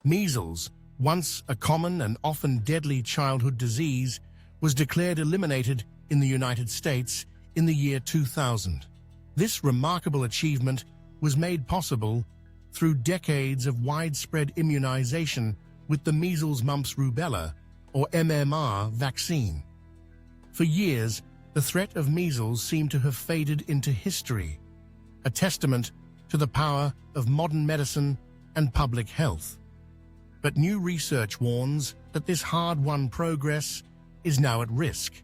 Measles, once a common and often deadly childhood disease, was declared eliminated in the United States in the year 2000. This remarkable achievement was made possible through decades of widespread immunization with the measles, mumps, rubella, or MMR vaccine. For years, the threat of measles seemed to have faded into history, a testament to the power of modern medicine and public health. But new research warns that this hard-won progress is now at risk,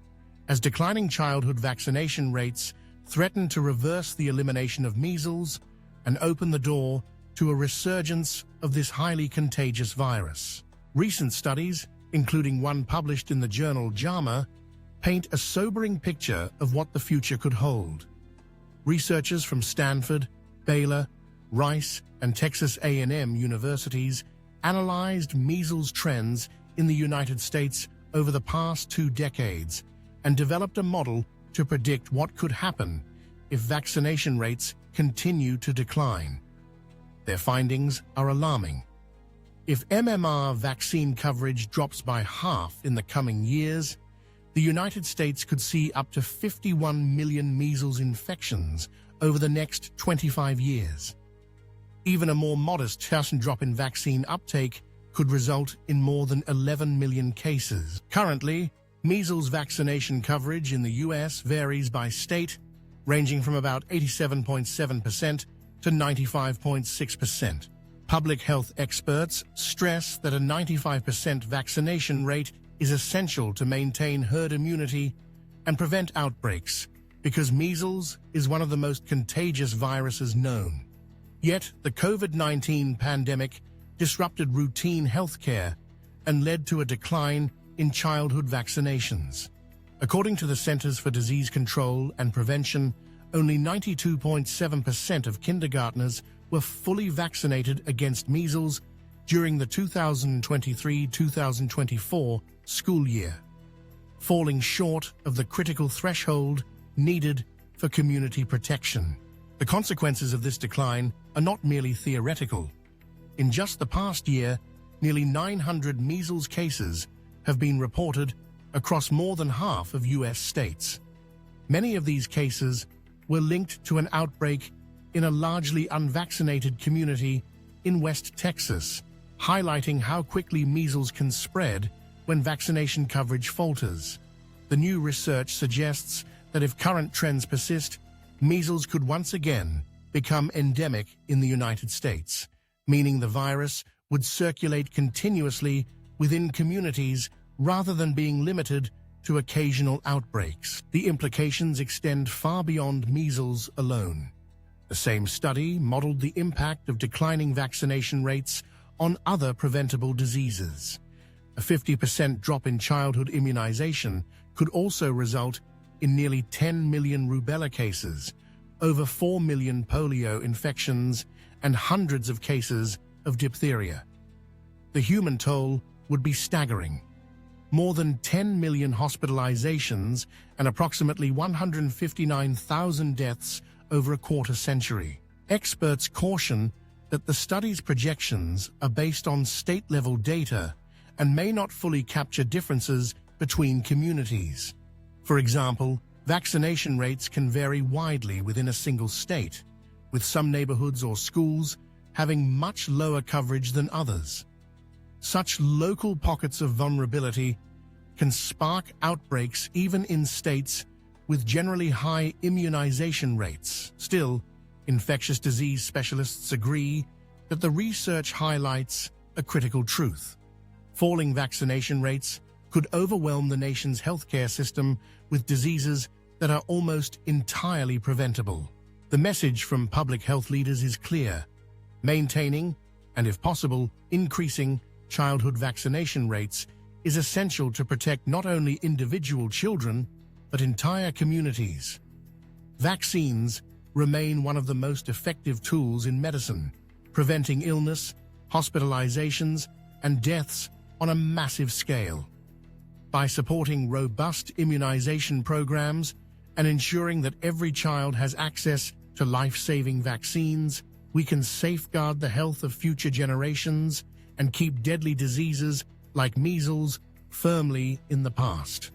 as declining childhood vaccination rates threaten to reverse the elimination of measles and open the door to a resurgence of this highly contagious virus. Recent studies, including one published in the journal JAMA, paint a sobering picture of what the future could hold. Researchers from Stanford, Baylor, Rice, and Texas A&M universities analyzed measles trends in the United States over the past 2 decades and developed a model to predict what could happen if vaccination rates continue to decline. Their findings are alarming. If MMR vaccine coverage drops by half in the coming years, the United States could see up to 51 million measles infections over the next 25 years. Even a more modest drop in vaccine uptake could result in more than 11 million cases. Currently, measles vaccination coverage in the U.S. varies by state, ranging from about 87.7% to 95.6%. Public health experts stress that a 95% vaccination rate is essential to maintain herd immunity and prevent outbreaks, because measles is one of the most contagious viruses known. Yet, the COVID-19 pandemic disrupted routine healthcare and led to a decline in childhood vaccinations. According to the Centers for Disease Control and Prevention, only 92.7% of kindergartners were fully vaccinated against measles during the 2023-2024 school year, falling short of the critical threshold needed for community protection. The consequences of this decline are not merely theoretical. In just the past year, nearly 900 measles cases have been reported across more than half of U.S. states. Many of these cases were linked to an outbreak in a largely unvaccinated community in West Texas, highlighting how quickly measles can spread when vaccination coverage falters. The new research suggests that if current trends persist, measles could once again become endemic in the United States, meaning the virus would circulate continuously within communities rather than being limited to occasional outbreaks. The implications extend far beyond measles alone. The same study modeled the impact of declining vaccination rates on other preventable diseases. A 50% drop in childhood immunization could also result in nearly 10 million rubella cases, over 4 million polio infections, and hundreds of cases of diphtheria. The human toll would be staggering. More than 10 million hospitalizations and approximately 159,000 deaths over a quarter century. Experts caution that the study's projections are based on state-level data and may not fully capture differences between communities. For example, vaccination rates can vary widely within a single state, with some neighborhoods or schools having much lower coverage than others. Such local pockets of vulnerability can spark outbreaks even in states with generally high immunization rates. Still, infectious disease specialists agree that the research highlights a critical truth. Falling vaccination rates could overwhelm the nation's healthcare system with diseases that are almost entirely preventable. The message from public health leaders is clear: maintaining, and if possible, increasing childhood vaccination rates is essential to protect not only individual children, but entire communities. Vaccines remain one of the most effective tools in medicine, preventing illness, hospitalizations, and deaths on a massive scale. By supporting robust immunization programs and ensuring that every child has access to life-saving vaccines, we can safeguard the health of future generations and keep deadly diseases like measles firmly in the past.